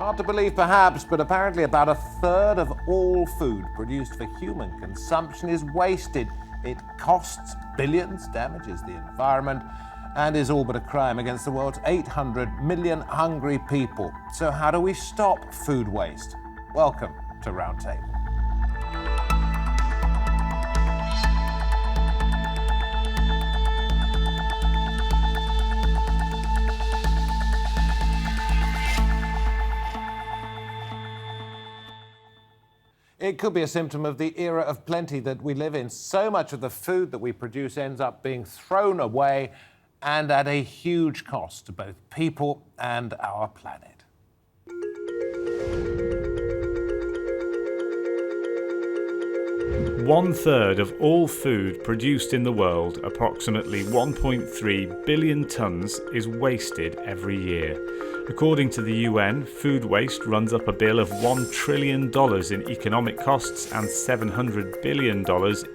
Hard to believe perhaps, but apparently about a third of all food produced for human consumption is wasted. It costs billions, damages the environment, and is all but a crime against the world's 800 million hungry people. So how do we stop food waste? Welcome to Roundtable. It could be a symptom of the era of plenty that we live in. So much of the food that we produce ends up being thrown away and at a huge cost to both people and our planet. One third of all food produced in the world, approximately 1.3 billion tonnes, is wasted every year. According to the UN, food waste runs up a bill of $1 trillion in economic costs and $700 billion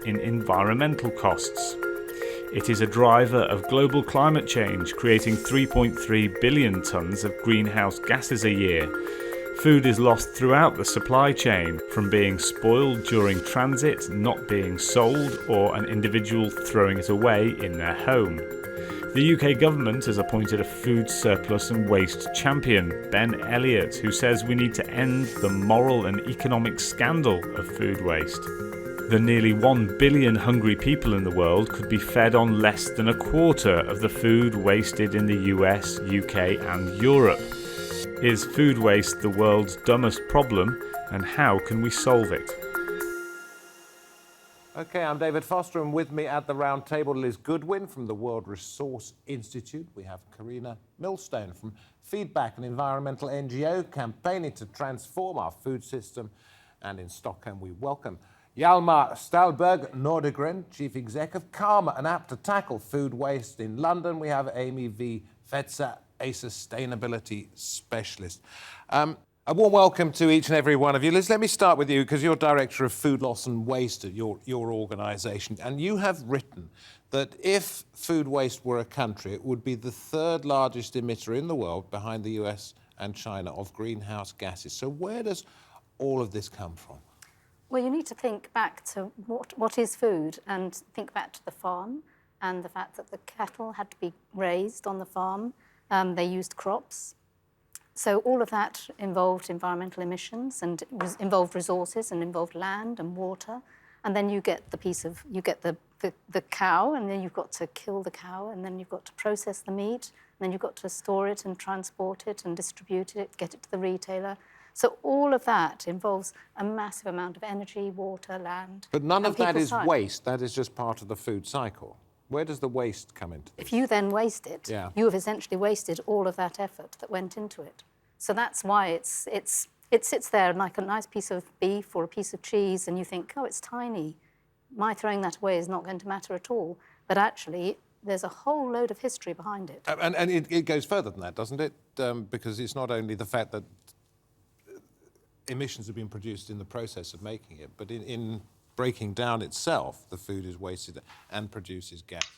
in environmental costs. It is a driver of global climate change, creating 3.3 billion tonnes of greenhouse gases a year. Food is lost throughout the supply chain, from being spoiled during transit, not being sold, or an individual throwing it away in their home. The UK government has appointed a food surplus and waste champion, Ben Elliott, who says we need to end the moral and economic scandal of food waste. The nearly 1 billion hungry people in the world could be fed on less than a quarter of the food wasted in the US, UK and Europe. Is food waste the world's dumbest problem, and how can we solve it? Okay, I'm David Foster, and with me at the round table is Goodwin from the World Resource Institute. We have Carina, Millstone from Feedback, an environmental NGO campaigning to transform our food system. And in Stockholm, we welcome Hjalmar Ståhlberg, Nordegren, Chief Exec of Karma, an app to tackle food waste. In London, we have Amy V Fetzer, a sustainability specialist. A warm welcome to each and every one of you. Let me start with you, because you're Director of Food Loss and Waste at your organisation, and you have written that if food waste were a country, it would be the third largest emitter in the world, behind the US and China, of greenhouse gases. So where does all of this come from? Well, you need to think back to what is food, and think back to the farm and the fact that the cattle had to be raised on the farm. They used crops. So all of that involved environmental emissions and involved resources and involved land and water. And then you get the cow, and then you've got to kill the cow, and then you've got to process the meat, and then you've got to store it and transport it and distribute it, get it to the retailer. So all of that involves a massive amount of energy, water, land. But none of that is waste. That is just part of the food cycle. Where does the waste come into this? If you then waste it, you have essentially wasted all of that effort that went into it. So that's why it sits there like a nice piece of beef or a piece of cheese, and you think, oh, it's tiny. My throwing that away is not going to matter at all. But actually, there's a whole load of history behind it. And it goes further than that, doesn't it? Because it's not only the fact that emissions have been produced in the process of making it, but in breaking down itself, the food is wasted and produces gases.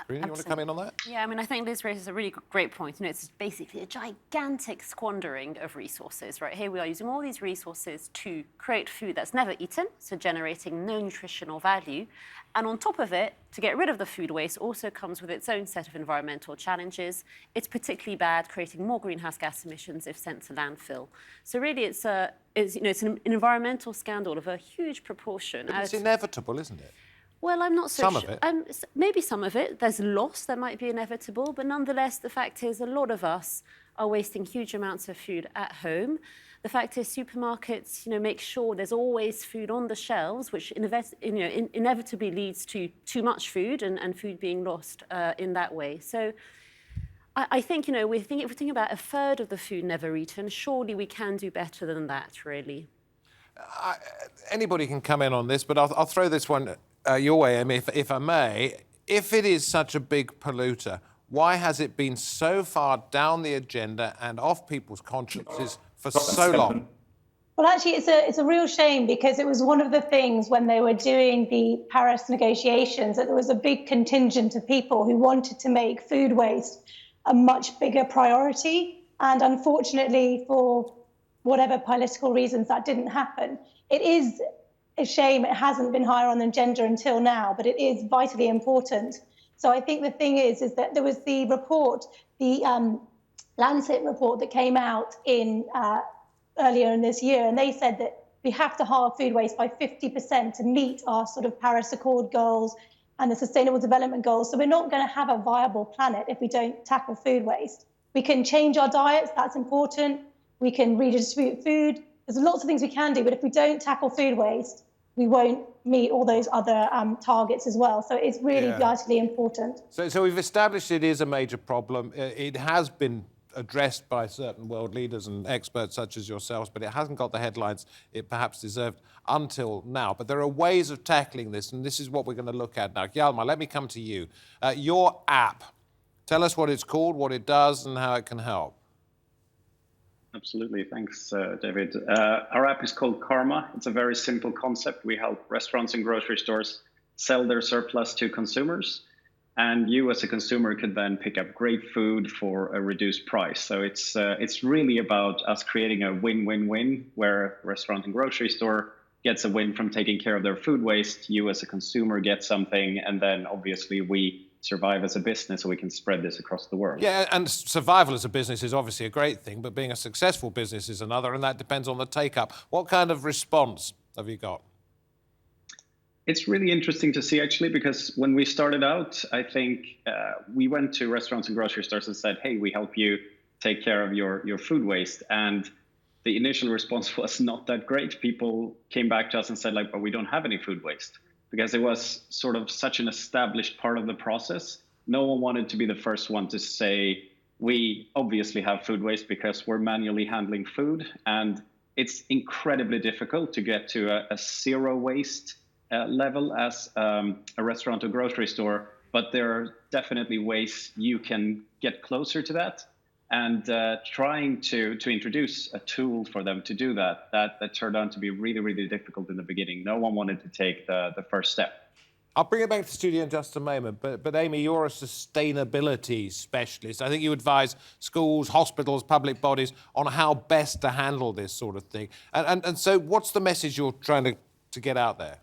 Carina, you want to come in on that? Yeah, I mean, I think Liz raises a really great point. You know, it's basically a gigantic squandering of resources, right? Here we are using all these resources to create food that's never eaten, so generating no nutritional value. And on top of it, to get rid of the food waste also comes with its own set of environmental challenges. It's particularly bad, creating more greenhouse gas emissions if sent to landfill. So really, it's an environmental scandal of a huge proportion. But it's inevitable, isn't it? Well, I'm not so sure. Some of it. Maybe some of it. There's loss that might be inevitable, but nonetheless, the fact is a lot of us are wasting huge amounts of food at home. The fact is supermarkets, make sure there's always food on the shelves, which inevitably leads to too much food and food being lost in that way. So I think, if we think about a third of the food never eaten, surely we can do better than that, really. Anybody can come in on this, but I'll throw this one your way, Amy, if I may. If it is such a big polluter, why has it been so far down the agenda and off people's consciences for so long? Well, actually, it's a real shame, because it was one of the things when they were doing the Paris negotiations, that there was a big contingent of people who wanted to make food waste a much bigger priority. And unfortunately, for whatever political reasons that didn't happen. It is a shame it hasn't been higher on the agenda until now, but it is vitally important. So I think the thing is that there was the report, the Lancet report that came out in earlier in this year, and they said that we have to halve food waste by 50% to meet our sort of Paris Accord goals and the Sustainable Development Goals. So we're not going to have a viable planet if we don't tackle food waste. We can change our diets, that's important. We can redistribute food. There's lots of things we can do, but if we don't tackle food waste, we won't meet all those other targets as well. So it's really vitally important. So we've established it is a major problem. It has been addressed by certain world leaders and experts such as yourselves, but it hasn't got the headlines it perhaps deserved until now. But there are ways of tackling this, and this is what we're going to look at now. Hjalmar, let me come to you. Your app, tell us what it's called, what it does, and how it can help. Absolutely. Thanks, David. Our app is called Karma. It's a very simple concept. We help restaurants and grocery stores sell their surplus to consumers. And you as a consumer could then pick up great food for a reduced price. So it's really about us creating a win-win-win, where a restaurant and grocery store gets a win from taking care of their food waste. You as a consumer get something, and then obviously we survive as a business so we can spread this across the world. Yeah, and survival as a business is obviously a great thing, but being a successful business is another, and that depends on the take-up. What kind of response have you got? It's really interesting to see, actually, because when we started out, I think we went to restaurants and grocery stores and said, hey, we help you take care of your food waste. And the initial response was not that great. People came back to us and said, like, but we don't have any food waste, because it was sort of such an established part of the process. No one wanted to be the first one to say, we obviously have food waste because we're manually handling food. And it's incredibly difficult to get to a zero waste level as a restaurant or grocery store, but there are definitely ways you can get closer to that. And trying to introduce a tool for them to do that turned out to be really, really difficult in the beginning. No one wanted to take the first step. I'll bring it back to the studio in just a moment, but Amy, you're a sustainability specialist. I think you advise schools, hospitals, public bodies on how best to handle this sort of thing. And so what's the message you're trying to get out there?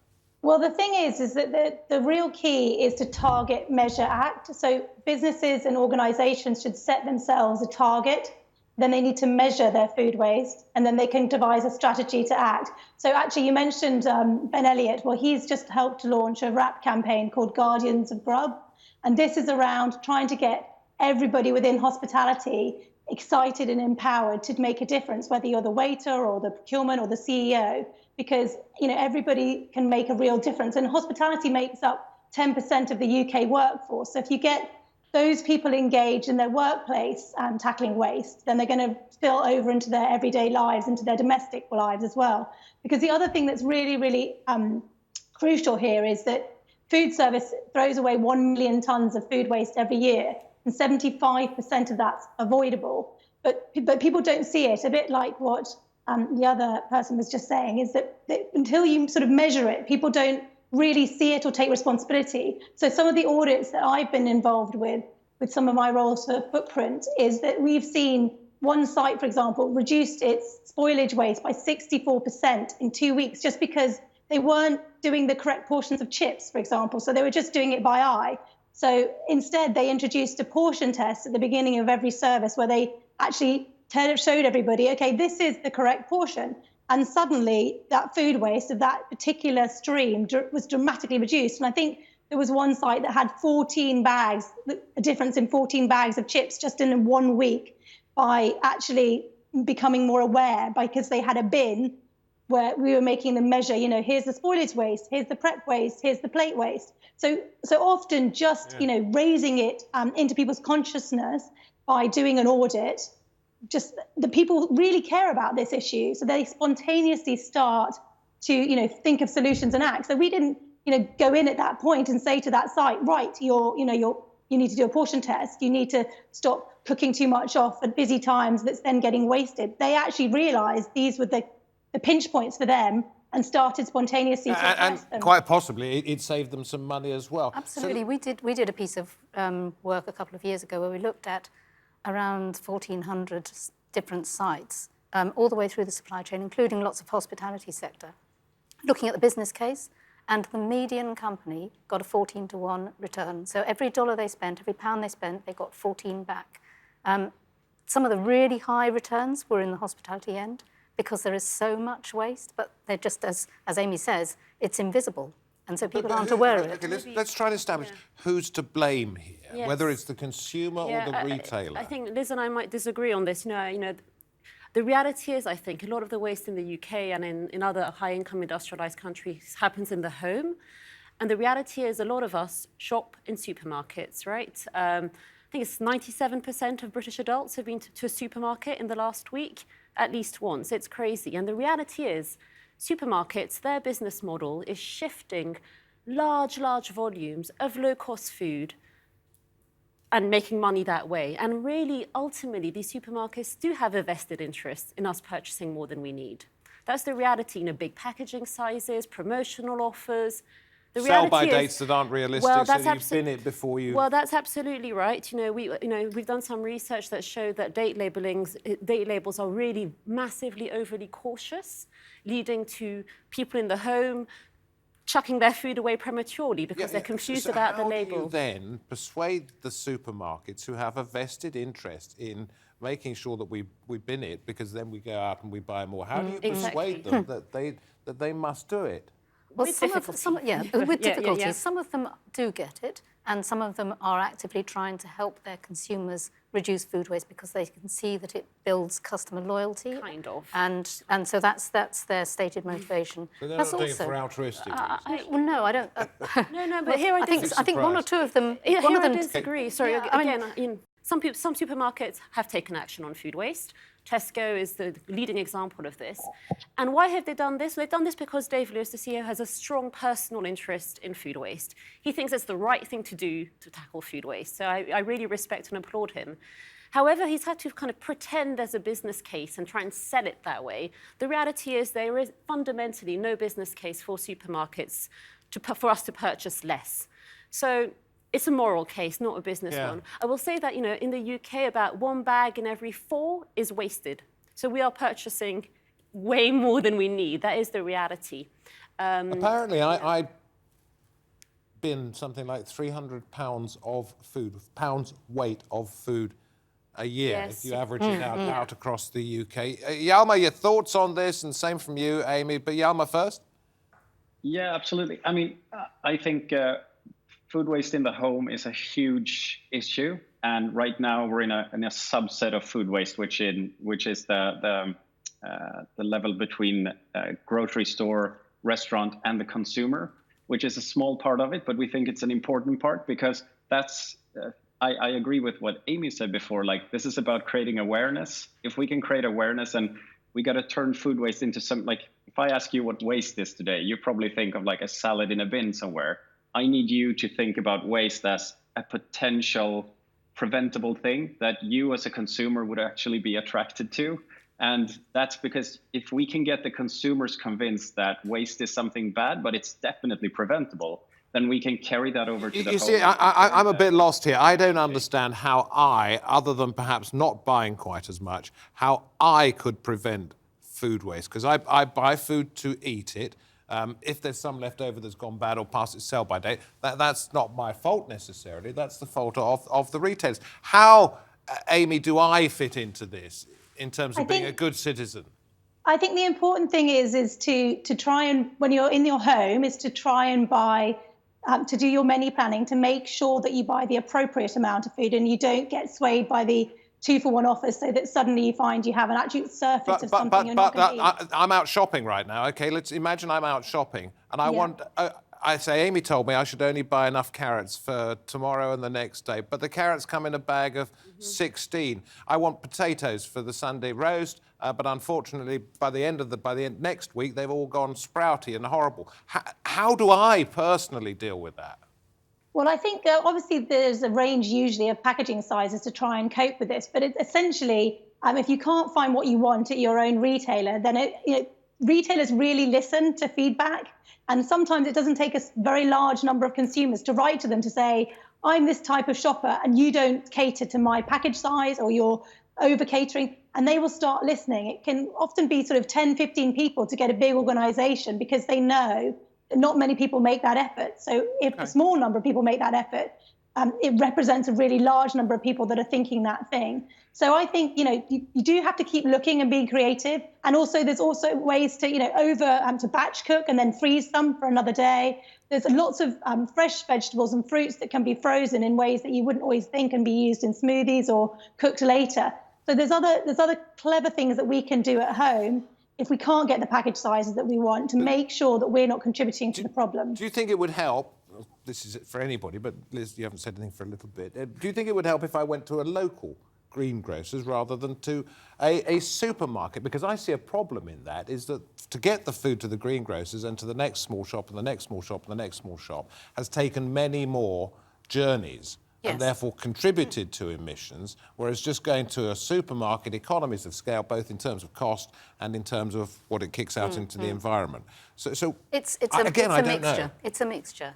Well, the thing is that the real key is to target, measure, act. So businesses and organizations should set themselves a target, then they need to measure their food waste, and then they can devise a strategy to act. So actually, you mentioned Ben Elliott. Well, he's just helped to launch a rap campaign called Guardians of Grub. And this is around trying to get everybody within hospitality excited and empowered to make a difference, whether you're the waiter or the procurement or the CEO, because everybody can make a real difference. And hospitality makes up 10% of the UK workforce. So if you get those people engaged in their workplace tackling waste, then they're going to spill over into their everyday lives, into their domestic lives as well. Because the other thing that's really, really crucial here is that food service throws away 1 million tonnes of food waste every year, and 75% of that's avoidable. But people don't see it. A bit like what the other person was just saying, is that until you sort of measure it, people don't really see it or take responsibility. So some of the audits that I've been involved with some of my roles for Footprint, is that we've seen one site, for example, reduced its spoilage waste by 64% in 2 weeks, just because they weren't doing the correct portions of chips, for example. So they were just doing it by eye. So instead, they introduced a portion test at the beginning of every service where they actually showed everybody, okay, this is the correct portion. And suddenly that food waste of that particular stream was dramatically reduced. And I think there was one site that had 14 bags, a difference in 14 bags of chips just in 1 week, by actually becoming more aware, because they had a bin where we were making them measure, here's the spoilage waste, here's the prep waste, here's the plate waste. So often just, raising it into people's consciousness by doing an audit, just the people really care about this issue. So they spontaneously start to, think of solutions and act. So we didn't, go in at that point and say to that site, right, you need to do a portion test. You need to stop cooking too much off at busy times that's then getting wasted. They actually realized these were the pinch points for them and started spontaneously to address them. Quite possibly it saved them some money as well. Absolutely. So we did a piece of work a couple of years ago where we looked at around 1,400 different sites all the way through the supply chain, including lots of hospitality sector, looking at the business case, and the median company got a 14-to-1 return. So every dollar they spent, every pound they spent, they got 14 back. Some of the really high returns were in the hospitality end because there is so much waste, but they're just, as Amy says, it's invisible. And so people aren't aware of it. Okay, let's try to establish who's to blame here, Yes. whether it's the consumer or the retailer. I think Liz and I might disagree on this. The reality is, I think, a lot of the waste in the UK and in other high-income industrialised countries happens in the home. And the reality is a lot of us shop in supermarkets, right? I think it's 97% of British adults have been to a supermarket in the last week, at least once. It's crazy. And the reality is supermarkets, their business model is shifting large volumes of low-cost food and making money that way. And really, ultimately, these supermarkets do have a vested interest in us purchasing more than we need. That's the reality, big packaging sizes, promotional offers. The Sell-by reality dates that aren't realistic, well, so that's you've been it before you... Well, that's absolutely right. We've done some research that showed that date labels are really massively overly cautious, leading to people in the home chucking their food away prematurely because they're confused about the label. How do you then persuade the supermarkets who have a vested interest in making sure that we bin it, because then we go out and we buy more? How do you persuade them that they must do it? Well, With with difficulty. difficulties. Some of them do get it, and some of them are actively trying to help their consumers reduce food waste because they can see that it builds customer loyalty. Kind of. And so that's their stated motivation. So they're That's not doing it for altruistic reasons? well, no, I don't. No, but here I think one or two of them. One of them I disagree. Sorry, again, some supermarkets have taken action on food waste. Tesco is the leading example of this. And why have they done this? They've done this because Dave Lewis, the CEO, has a strong personal interest in food waste. He thinks it's the right thing to do to tackle food waste. So I really respect and applaud him. However, he's had to kind of pretend there's a business case and try and sell it that way. The reality is there is fundamentally no business case for supermarkets for us to purchase less. So it's a moral case, not a business one. I will say that, in the UK, about 1 bag in every 4 is wasted. So we are purchasing way more than we need. That is the reality. Apparently, I bin something like 300 pounds of food, pounds weight of food a year, if you average it out across the UK. Hjalmar, your thoughts on this, and same from you, Amy, but Hjalmar first? Yeah, absolutely. I think food waste in the home is a huge issue, and right now we're in a subset of food waste, which is the level between grocery store, restaurant, and the consumer, which is a small part of it, but we think it's an important part because that's. I agree with what Amy said before. This is about creating awareness. If we can create awareness, and we got to turn food waste into something if I ask you what waste is today, you probably think of a salad in a bin somewhere. I need you to think about waste as a potential preventable thing that you as a consumer would actually be attracted to. And that's because if we can get the consumers convinced that waste is something bad, but it's definitely preventable, then we can carry that over to the home. You see, I'm a bit lost here. I don't understand how other than perhaps not buying quite as much, how I could prevent food waste, because I buy food to eat it. If there's some left over that's gone bad or past its sell-by date, that's not my fault necessarily. That's the fault of the retailers. How, Amy, do I fit into this in terms of being a good citizen? I think the important thing is to try and, when you're in your home, is to try and buy, to do your menu planning, to make sure that you buy the appropriate amount of food and you don't get swayed by the 2-for-1 offers, so that suddenly you find you have an actual surfeit of something you're not going to eat. I'm out shopping right now. Okay, let's imagine I'm out shopping, and I say, Amy told me I should only buy enough carrots for tomorrow and the next day, but the carrots come in a bag of 16. I want potatoes for the Sunday roast, but unfortunately, by the end next week, they've all gone sprouty and horrible. How do I personally deal with that? Well, I think obviously there's a range usually of packaging sizes to try and cope with this, but essentially, if you can't find what you want at your own retailer, then retailers really listen to feedback, and sometimes it doesn't take a very large number of consumers to write to them to say, I'm this type of shopper and you don't cater to my package size, or your over catering, and they will start listening. It can often be sort of 10, 15 people to get a big organization because they know that not many people make that effort. So if a small number of people make that effort, it represents a really large number of people that are thinking that thing. So I think, you do have to keep looking and being creative. And also there's also ways to, to batch cook and then freeze them for another day. There's lots of fresh vegetables and fruits that can be frozen in ways that you wouldn't always think can be used in smoothies or cooked later. So there's other clever things that we can do at home if we can't get the package sizes that we want to make sure that we're not contributing to the problem. Do you think it would help? This is for anybody, but Liz, you haven't said anything for a little bit. Do you think it would help if I went to a local greengrocers rather than to a supermarket? Because I see a problem in that, is that to get the food to the greengrocers and to the next small shop and the next small shop and the next small shop has taken many more journeys. Yes. And therefore contributed to emissions, whereas just going to a supermarket, economies of scale, both in terms of cost and in terms of what it kicks out into the environment. So it's I don't mixture. know. It's a mixture.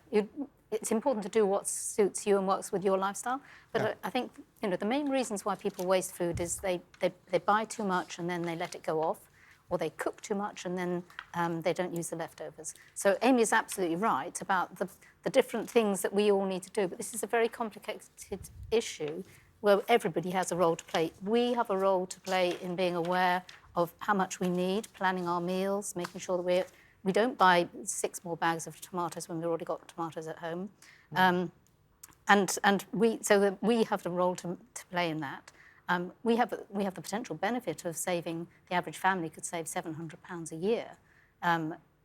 It's important to do what suits you and works with your lifestyle. But I think the main reasons why people waste food is they buy too much and then they let it go off, or they cook too much and then they don't use the leftovers. So Amy is absolutely right about the different things that we all need to do. But this is a very complicated issue where everybody has a role to play. We have a role to play in being aware of how much we need, planning our meals, making sure that we don't buy 6 more bags of tomatoes when we've already got tomatoes at home. And we have the role to play in that. We have the potential benefit of saving, the average family could save £700 a year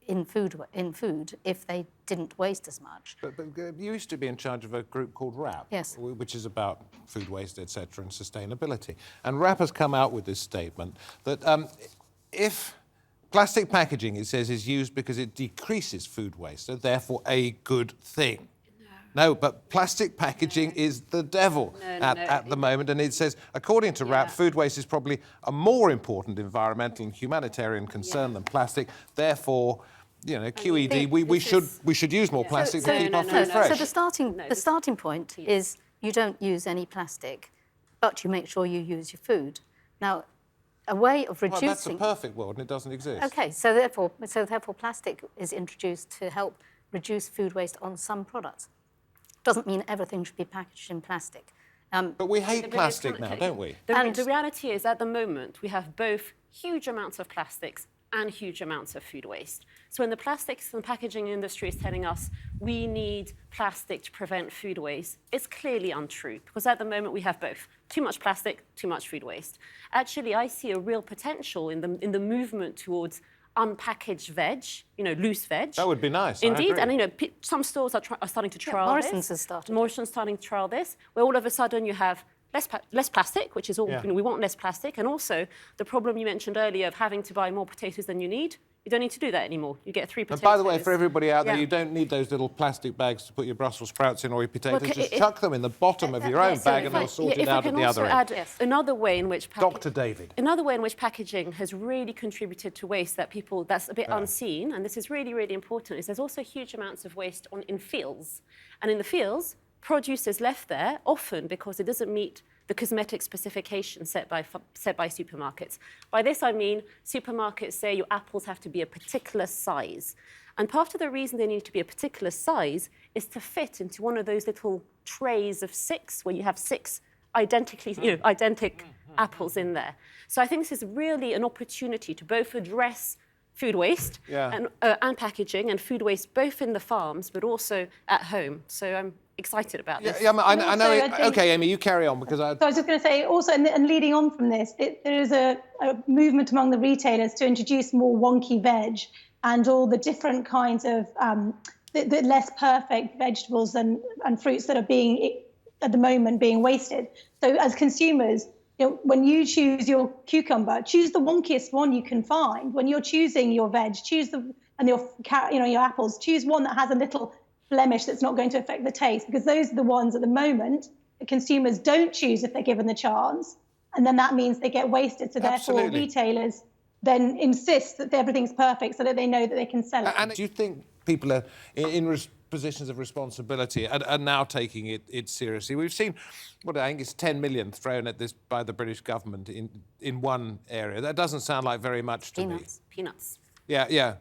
in food if they didn't waste as much. But you used to be in charge of a group called RAP, yes, which is about food waste, etc., and sustainability. And RAP has come out with this statement that if plastic packaging, it says, is used because it decreases food waste, so therefore a good thing. No, but plastic packaging is the devil at the moment. And it says, according to RAP, food waste is probably a more important environmental and humanitarian concern than plastic. Therefore, QED, we should use more plastic to keep our food fresh. So the starting point is you don't use any plastic, but you make sure you use your food. Now, a way of reducing... Well, that's a perfect world and it doesn't exist. OK, so therefore plastic is introduced to help reduce food waste on some products. Doesn't mean everything should be packaged in plastic. But we hate plastic now, don't we? The reality is, at the moment, we have both huge amounts of plastics and huge amounts of food waste. So when the plastics and packaging industry is telling us we need plastic to prevent food waste, it's clearly untrue, because at the moment we have both. Too much plastic, too much food waste. Actually, I see a real potential in the movement towards unpackaged veg, loose veg. That would be nice. Indeed, and some stores are starting to trial Morrison's this. has started. Morrison's starting to trial this, where all of a sudden you have less plastic, which is all we want less plastic, and also the problem you mentioned earlier of having to buy more potatoes than you need. You don't need to do that anymore. You get 3 potatoes. And by the way, for everybody out there, you don't need those little plastic bags to put your Brussels sprouts in or your potatoes. Just chuck them in the bottom of your own bag and they'll sort it out at the other end. Another way in which Dr. David. Another way in which packaging has really contributed to waste that's a bit unseen, and this is really, really important, is there's also huge amounts of waste in fields. And in the fields, produce is left there, often because it doesn't meet the cosmetic specifications set by supermarkets. By this I mean supermarkets say your apples have to be a particular size. And part of the reason they need to be a particular size is to fit into one of those little trays of 6, where you have 6 identical apples in there. So I think this is really an opportunity to both address food waste and packaging and food waste both in the farms but also at home. So I'm excited about this. I know. OK, Amy, you carry on because I... So I was just going to say also, and leading on from this, there is a movement among the retailers to introduce more wonky veg and all the different kinds of the less perfect vegetables and fruits that are at the moment being wasted. So as consumers, when you choose your cucumber, choose the wonkiest one you can find. When you're choosing your veg, your apples, choose one that has a little blemish that's not going to affect the taste, because those are the ones at the moment that consumers don't choose if they're given the chance, and then that means they get wasted. So therefore, retailers then insist that everything's perfect so that they know that they can sell it. And do you think people are, in positions of responsibility are now taking it seriously. We've seen, what I think is 10 million thrown at this by the British government in one area. That doesn't sound like very much to me. Peanuts. Yeah.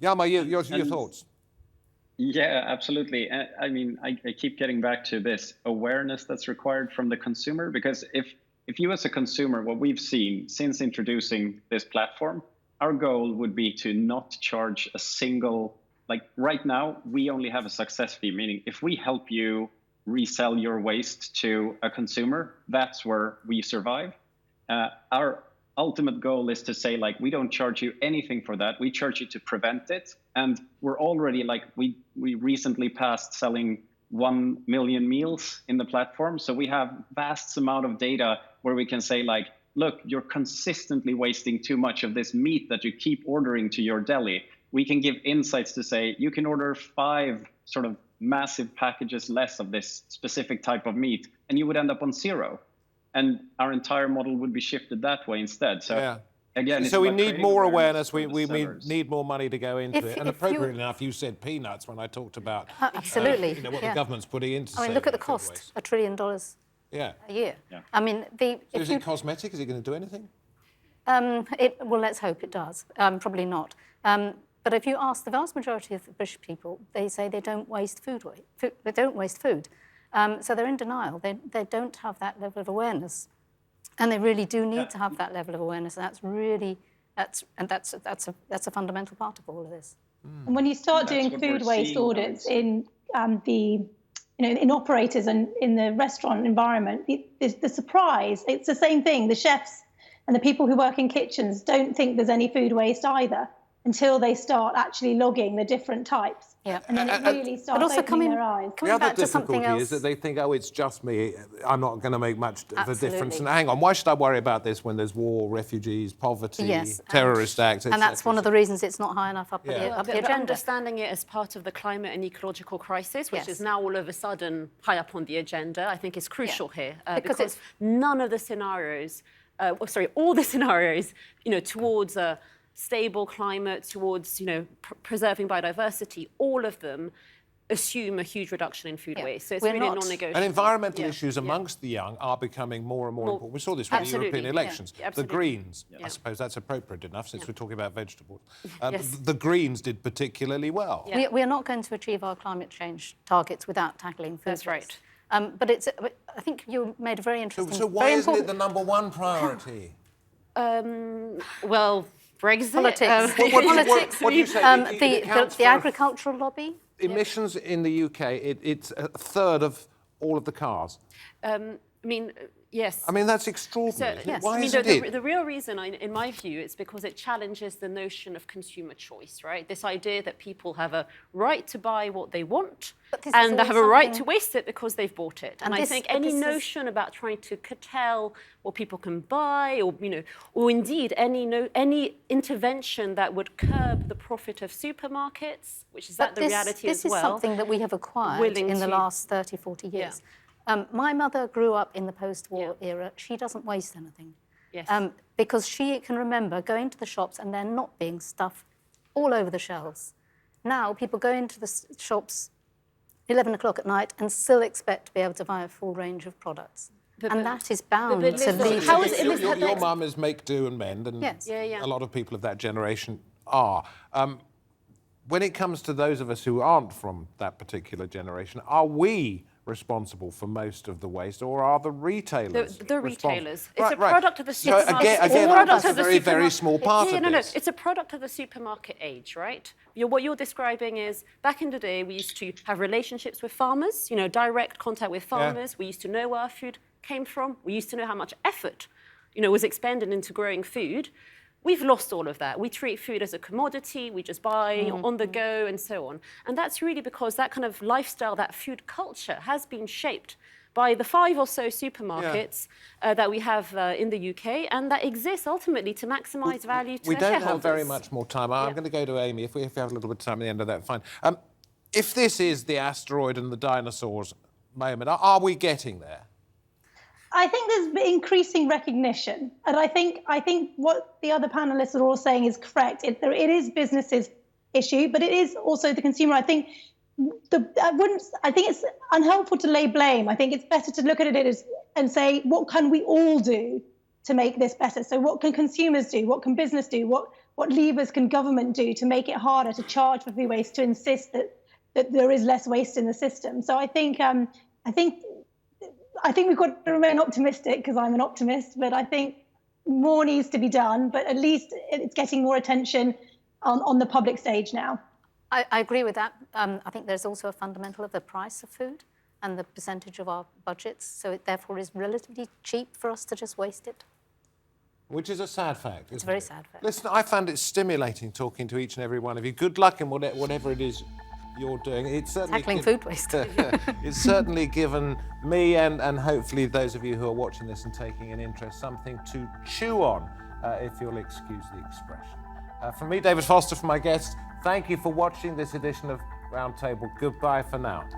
Hjalmar, your thoughts? Yeah, absolutely. I mean, I keep getting back to this awareness that's required from the consumer, because if you as a consumer, what we've seen since introducing this platform, our goal would be to not charge a single, like right now, we only have a success fee, meaning if we help you resell your waste to a consumer, that's where we survive. Our ultimate goal is to say, like, we don't charge you anything for that. We charge you to prevent it. And we're already, like, we recently passed selling 1 million meals in the platform. So we have vast amount of data where we can say, like, look, you're consistently wasting too much of this meat that you keep ordering to your deli. We can give insights to say, you can order 5 sort of massive packages less of this specific type of meat, and you would end up on 0. And our entire model would be shifted that way instead. So again, so we it's need more awareness. We sellers. need more money to go into it. And appropriately enough, you said peanuts when I talked about absolutely. What the government's putting into. I mean, look at the cost: $1 trillion a year. Yeah. I mean, So is it cosmetic? Is it going to do anything? Well, let's hope it does. Probably not. But if you ask the vast majority of the British people, they say they don't waste food. They don't waste food. So they're in denial. They don't have that level of awareness, and they really do need to have that level of awareness. And that's a fundamental part of all of this. And when you start doing food waste audits in in operators and in the restaurant environment, the surprise, it's the same thing. The chefs and the people who work in kitchens don't think there's any food waste either until they start actually logging the different types. Yeah. And then it really starts opening their eyes. Coming back to something The other difficulty is that they think, oh, it's just me. I'm not going to make much of a difference. And hang on, why should I worry about this when there's war, refugees, poverty, terrorist acts, and that's one of the reasons it's not high enough up the agenda. Understanding it as part of the climate and ecological crisis, which is now all of a sudden high up on the agenda, I think is crucial here. Because none of the scenarios, all the scenarios, towards a stable climate, towards preserving biodiversity, all of them assume a huge reduction in food waste. So it's really non-negotiable. And environmental issues amongst the young are becoming more and more important. We saw this with the European elections. The Greens, I suppose that's appropriate enough since we're talking about vegetables. The Greens did particularly well. We are not going to achieve our climate change targets without tackling food waste. That's right. But I think you made a very interesting... So why isn't it the #1 priority? Well, Brexit. Politics. What do you say? The agricultural lobby. Emissions in the UK, it's a third of all of the cars. Yes. I mean, that's extraordinary. So, Why isn't it? The real reason, in my view, it's because it challenges the notion of consumer choice, right? This idea that people have a right to buy what they want and they have a right to waste it because they've bought it. And I think any notion about trying to curtail what people can buy, or indeed any intervention that would curb the profit of supermarkets, which is the reality as well. This is something that we have acquired in the last 30, 40 years. My mother grew up in the post-war era. She doesn't waste anything. Yes. Because she can remember going to the shops and there not being stuff all over the shelves. Now people go into the shops 11 o'clock at night and still expect to be able to buy a full range of products. And that is bound to lead to... Your mum is make do and mend, and a lot of people of that generation are. When it comes to those of us who aren't from that particular generation, are we responsible for most of the waste, or are the retailers? The retailers. It's a product of the supermarket. So again, that's a very, very small part of this. It's a product of the supermarket age, right? What you're describing is, back in the day, we used to have relationships with farmers, direct contact with farmers. We used to know where our food came from. We used to know how much effort, was expended into growing food. We've lost all of that. We treat food as a commodity. We just buy on the go and so on. And that's really because that kind of lifestyle, that food culture has been shaped by the 5 or so supermarkets that we have in the UK, and that exists ultimately to maximise value to We their don't shareholders. have very much more time. I'm going to go to Amy. If we have a little bit of time at the end of that, fine. If this is the asteroid and the dinosaurs moment, are we getting there? I think there's increasing recognition, and I think what the other panelists are all saying is correct. It is businesses' issue, but it is also the consumer. I think I think it's unhelpful to lay blame. I think it's better to look at it and say, what can we all do to make this better? So what can consumers do? What can business do? What levers can government do to make it harder to charge for food waste, to insist that there is less waste in the system? So I think we've got to remain optimistic, because I'm an optimist, but I think more needs to be done, but at least it's getting more attention on the public stage now. I agree with that. I think there's also a fundamental of the price of food and the percentage of our budgets, so it therefore is relatively cheap for us to just waste it. Which is a sad fact. It's a very sad fact. Listen, I found it stimulating talking to each and every one of you. Good luck in whatever it is you're doing. It's certainly Tackling food waste. It's certainly given me and hopefully those of you who are watching this and taking an interest, something to chew on, if you'll excuse the expression. From me, David Foster, from my guests, thank you for watching this edition of Roundtable. Goodbye for now.